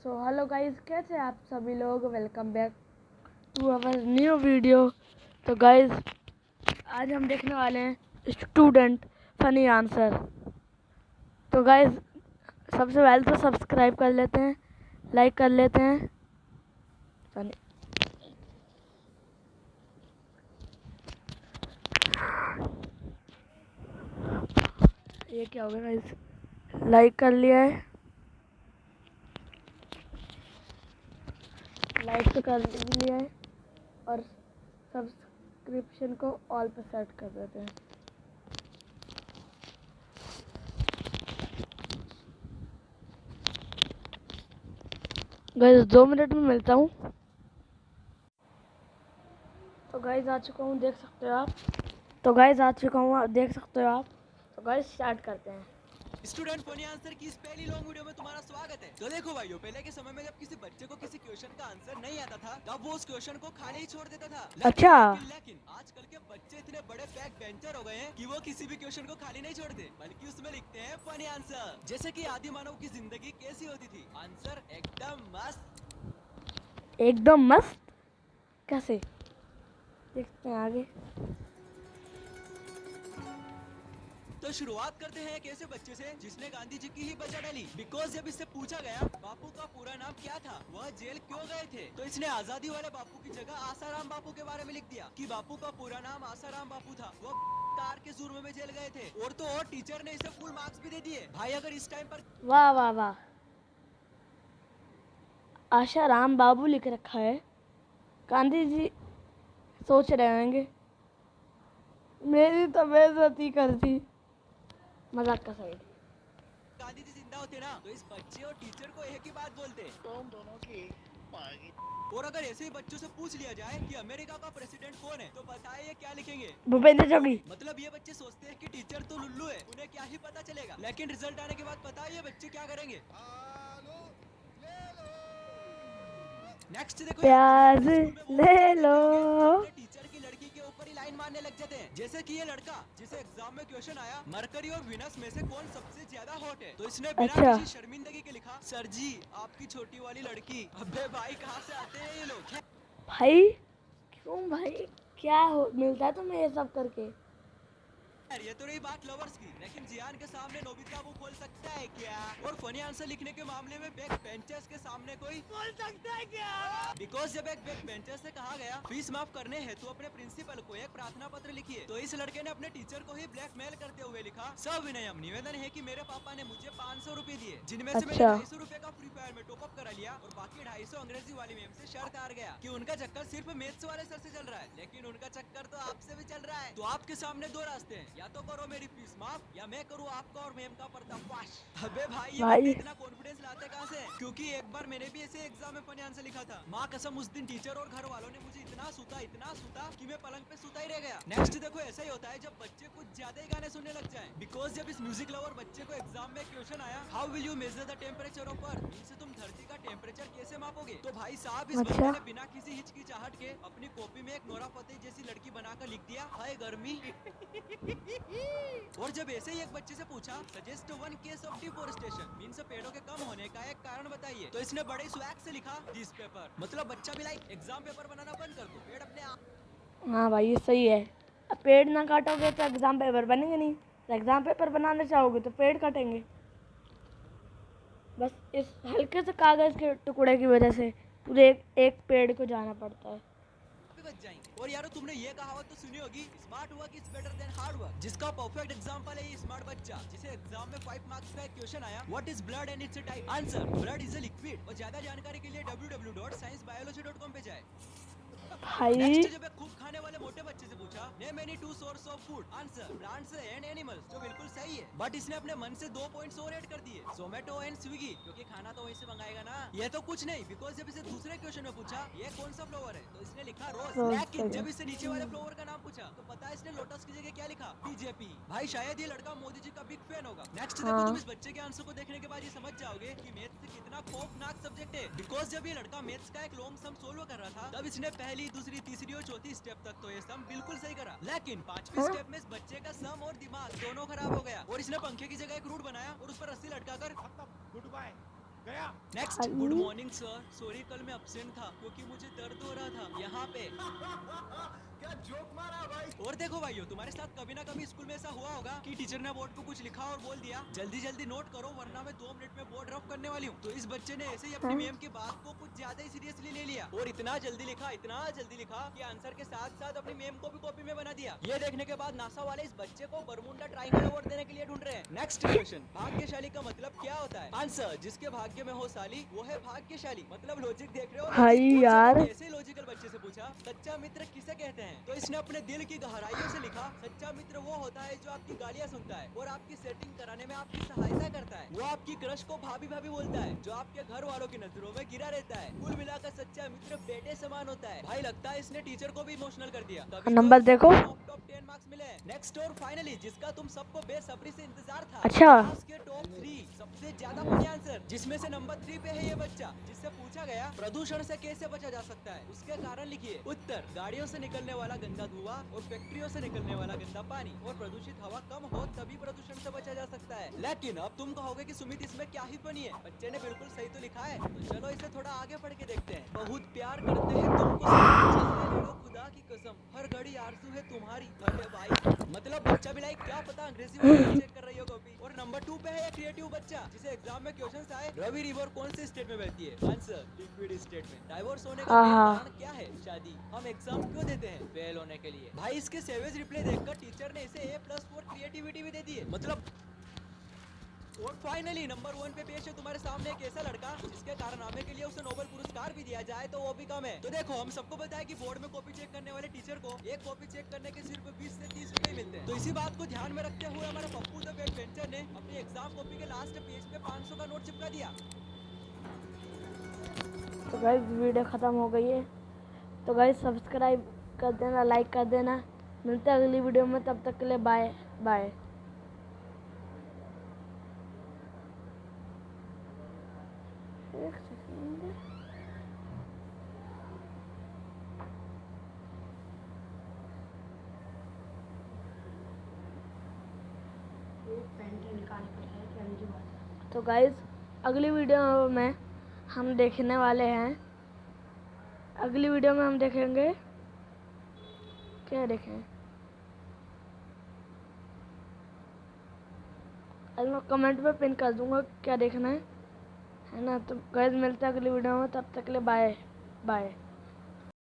So hello guys, कैसे आप सभी लोग। Welcome back to our new video. तो गाइस आज हम देखने वाले हैं स्टूडेंट फनी आंसर। तो गाइस सबसे पहले तो सब्सक्राइब कर लेते हैं, लाइक कर लेते हैं। फनी ये क्या हो गया गाइस, लाइक कर लिया है, लाइक तो कर लिया है और सब्सक्रिप्शन को ऑल पे सेट कर देते हैं। गाइस 2 मिनट में मिलता हूँ। तो गाइस आ चुका हूँ, देख सकते हो आप। तो गाइस स्टार्ट करते हैं। स्टूडेंट फनी आंसर की इस पहली लॉन्ग वीडियो में तुम्हारा स्वागत है। तो देखो भाइयों, पहले के समय में जब किसी बच्चे को किसी क्वेश्चन का आंसर नहीं आता था तब वो उस क्वेश्चन को खाली ही छोड़ देता था। अच्छा। लेकिन आजकल के बच्चे इतने बड़े बैक बेंचर हो गए हैं कि वो किसी भी क्वेश्चन को खाली नहीं छोड़ते, बल्कि उसमें लिखते हैं फनी आंसर। जैसे कि आदि मानव की जिंदगी कैसी होती थी, आंसर एकदम मस्त। एकदम मस्त कैसे, देखते हैं आगे। तो शुरुआत करते हैं एक ऐसे बच्चे से जिसने गांधी जी की ही बचा डाली। बिकॉज जब इससे पूछा गया बापू का पूरा नाम क्या था, वह जेल क्यों गए थे, तो इसने आजादी वाले बापू की जगह आसाराम बापू के बारे में लिख दिया कि बापू का पूरा नाम आसाराम बापू था, वो कार के जुर्म में जेल गए थे। और तो और टीचर ने इसे फुल मार्क्स भी दे दिए। भाई अगर इस टाइम पर वाह वाह वाह, आशाराम बाबू लिख रखा है। गांधी जी सोच रहे होंगे मेरी तो बेइज्जती कर दी। मजाक का साइड। गांधी जी जिंदा होते ना तो इस बच्चे और टीचर को एक ही बात बोलते, तुम दोनों की मांगी। और अगर ऐसे ही बच्चों से पूछ लिया जाए कि अमेरिका का प्रेसिडेंट कौन है तो बताइए ये क्या लिखेंगे, भूपेंद्र जोगी। मतलब ये बच्चे सोचते हैं कि टीचर तो लुल्लू है, उन्हें क्या ही पता चलेगा। लेकिन रिजल्ट आने के बाद पता है ये बच्चे क्या करेंगे। नेक्स्ट देखो, प्याज ले लो। अपने टीचर की लड़की के ऊपर ही लाइन मारने लग जाते हैं। जैसे कि ये लड़का जिसे एग्जाम में क्वेश्चन आया मरकरी और विनस में से कौन सबसे ज्यादा हॉट है, तो इसने बिना अच्छा। किसी शर्मिंदगी के लिखा सर जी आपकी छोटी वाली लड़की। अबे भाई कहाँ से आते हैं ये लोग। भाई क्यों भाई, क्या मिलता है तुम्हें ये सब करके। ये तो रही बात लवर्स की, लेकिन जियान के सामने नोबिता वो बोल सकता है क्या। और फनी आंसर लिखने के मामले में बैक बेंचर्स के सामने कोई बोल सकता है क्या। बिकॉज जब एक बैक बेंचर से कहा गया फीस माफ करने है तो अपने प्रिंसिपल को एक प्रार्थना पत्र लिखिए, तो इस लड़के ने अपने टीचर को ही ब्लैकमेल करते हुए लिखा सविनयम निवेदन है कि मेरे पापा ने मुझे 500 रूपए दिए, जिनमें से मैंने 250 रूपए का फ्री फायर में टॉपअप करा लिया और बाकी 250 अंग्रेजी वाली मैम से शर्त हार गया कि उनका चक्कर सिर्फ मैथ्स वाले सर से चल रहा है, लेकिन उनका चक्कर तो आपसे भी चल रहा है। तो आपके सामने दो रास्ते हैं, या तो करो मेरी फीस माफ या मैं करूँ आपका और मैम का पर्दाफाश। अबे भाई ये बंदे इतना कॉन्फिडेंस लाते कहाँ से? क्योंकि एक बार मैंने भी ऐसे एग्जाम में फनी आंसर लिखा था। माँ कसम उस दिन टीचर और घर वालों ने मुझे इतना सूता कि मैं पलंग पे सूता ही रह गया। नेक्स्ट देखो, ऐसा ही होता है जब बच्चे कुछ ज्यादा ही गाने सुनने लग जाएं। बिकॉज जब इस म्यूजिक लवर बच्चे को एग्जाम में क्वेश्चन आया how will you measure the temperature of earth, इनसे तुम धरती का टेम्परेचर कैसे मापोगे, तो भाई साहब इस बंदे ने बिना किसी हिचकिचाहट के अपनी कॉपी में एक नोरा फतेही जैसी लड़की बनाकर लिख दिया हाय गर्मी। और जब ऐसे ही एक बच्चे से पूछा suggest one case of deforestation means पेड़ों के कम होने का एक कारण बताइए, तो इसने बड़े स्वैग से लिखा दिस पेपर, मतलब बच्चा भी लाइक एग्जाम पेपर बनाना बंद कर दो, पेड़ अपने आप। हाँ भाई ये सही है। अब पेड़ ना काटोगे तो एग्जाम पेपर बनेंगे नहीं, एग्जाम पेपर बनाना चाहोगे तो पेड़ काटेंगे। बस इस हल्के से कागज के टुकड़े की वजह से पूरे एक पेड़ को जाना पड़ता है। बच जाएंगे। और यारो तुमने ये कहावत तो सुनी होगी smart work is better than hard work, जिसका परफेक्ट एग्जांपल है ये स्मार्ट बच्चा जिसे एग्जाम में 5 मार्क्स का एक क्वेश्चन आया what is blood and it's type, answer blood is a liquid. और ज्यादा जानकारी के लिए www.sciencebiology.com पे जाए। भाई नेक्स्ट जब एक खूब खाने वाले मोटे बच्चे से पूछा name any 2 source of food, answer plants and animals, जो बिल्कुल सही है, बट इसने अपने मन से 2 पॉइंट्स और ऐड कर दिए जोमेटो एंड स्विगी, क्योंकि खाना तो वहीं से मंगाएगा ना। ये तो कुछ नहीं, बिकॉज जब इसे दूसरे क्वेश्चन में पूछा ये कौन सा फ्लावर है तो इसने लिखा रोज, लेकिन जब इससे नीचे वाले फ्लावर का नाम पूछा तो पता है इसने लोटस की जगह क्या लिखा बीजेपी। भाई शायद ये लड़का मोदी जी का बिग फैन होगा। नेक्स्ट देखो, तुम इस बच्चे के आंसर को देखने के बाद ये समझ जाओगे कि मैथ्स कितना खौफनाक सब्जेक्ट है। बिकॉज जब ये लड़का मैथ्स का एक लॉन्ग सम सोल्व कर रहा था तब इसने पहली दूसरी तीसरी और चौथी स्टेप तक तो ये सम बिल्कुल सही करा, लेकिन 5वीं स्टेप में इस बच्चे का सम और दिमाग दोनों खराब हो गया और इसने पंखे की जगह एक रूट बनाया और उस पर रस्सी लटकाकर good bye next, good morning sir, sorry कल मैं अब्सेंट था क्योंकि मुझे दर्द हो रहा था यहाँ पे। क्या जोक मारा भाई। और देखो भाइयों, तुम्हारे साथ कभी ना कभी स्कूल में ऐसा हुआ होगा कि टीचर ने बोर्ड पे कुछ लिखा और बोल दिया जल्दी जल्दी नोट करो वरना मैं 2 मिनट में बोर्ड रफ करने वाली हूँ। तो इस बच्चे ने ऐसे ही अपनी हाँ। मैम की बात को कुछ ज्यादा ही सीरियसली ले लिया और इतना जल्दी लिखा कि आंसर के साथ साथ अपनी मैम को भी कॉपी में बना दिया। ये देखने के बाद नासा वाले इस बच्चे को बरमुंडा ट्रायंगल अवार्ड देने के लिए ढूंढ रहे हैं। नेक्स्ट क्वेश्चन, भाग्यशाली का मतलब क्या होता है? आंसर, जिसके भाग्य में हो साली वो है भाग्यशाली। मतलब लॉजिक देख रहे हो? भाई logic? और यार। मैंने ऐसे लॉजिकल बच्चे से पूछा सच्चा मित्र किसे कहते हैं, तो इसने अपने दिल की गहराइयों से लिखा सच्चा मित्र वो होता है जो आपकी गालियां सुनता है और आपकी सेटिंग कराने में आपकी सहायता करता है। वो आपकी क्रश को भाभी भाभी बोलता है, जो आपके घर वालों की नजरों में गिरा रहता है। कुल मिलाकर सच्चा मित्र बेटे समान होता है। भाई लगता है इसने टीचर को भी इमोशनल कर दिया। तभी तो नंबर इसको देखो। टॉप 10 मार्क्स मिले। नेक्स्ट और फाइनली जिसका तुम सबको बेसब्री से इंतजार था, अच्छा। क्लास के टॉप 3 सबसे ज्यादा फनी आंसर, जिसमें से नंबर 3 पे है ये बच्चा जिससे पूछा गया प्रदूषण से कैसे बचा जा सकता है, उसके कारण लिखिए। उत्तर, गाड़ियों से निकलने वाला गंदा धुआं और फैक्ट्रियों से निकलने वाला गंदा पानी और प्रदूषित हवा कम हो तभी प्रदूषण से बचा जा सकता है। लेकिन अब तुम कहोगे कि सुमित इसमें क्या ही फनी है, बच्चे ने बिल्कुल सही तो लिखा है। तो चलो इसे थोड़ा आगे पढ़ के देखते हैं। बहुत प्यार करते हैं तुमको सब, चलने ले लो खुदा की कसम, हर घड़ी आरज़ू है तुम्हारी। अरे भाई, मतलब बच्चा भी लाइक क्या पता अंग्रेजी में चेक कर रही हो कॉपी। और नंबर 2 पे है क्रिएटिव बच्चा जिसे एग्जाम में क्वेश्चंस आए रवि रिवर कौन से स्टेट में बहती है? आंसर, लिक्विड स्टेट में। डाइवोर्स होने का मेन आहा। कारण क्या है? शादी। हम एग्जाम क्यों देते हैं? फेल होने के लिए। भाई इसके सेवेज रिप्लाई देखकर टीचर ने इसे A+ फॉर क्रिएटिविटी भी दे दी है, मतलब। और फाइनली नंबर 1 पे पेश है तुम्हारे सामने एक ऐसा लड़का जिसके कारनामे के लिए उसे नोबेल पुरस्कार भी दिया जाए तो वो भी कम है। तो देखो, हम सबको पता है कि बोर्ड में कॉपी चेक करने वाले टीचर को एक कॉपी चेक करने के सिर्फ 20 से 30 रुपए मिलते हैं। तो इसी बात को ध्यान में रखते हुए हमारा पप्पू द बैक बेंचर ने अपनी एग्जाम कॉपी के लास्ट पेज पे 500 का नोट चिपका दिया। तो गाइस वीडियो ख़त्म हो गई है। तो गाइस सब्सक्राइब कर देना, लाइक कर देना। मिलते हैं अगली वीडियो में, तब तक के लिए बाय बाय। एक सेकंड। तो गाइस अगली वीडियो में हम देखने वाले हैं, अगली वीडियो में हम देखेंगे, क्या देखें, आज मैं कमेंट में पिन कर दूंगा क्या देखना है ना। तो गाइस मिलते हैं अगली वीडियो में, तब तक के लिए बाय बाय।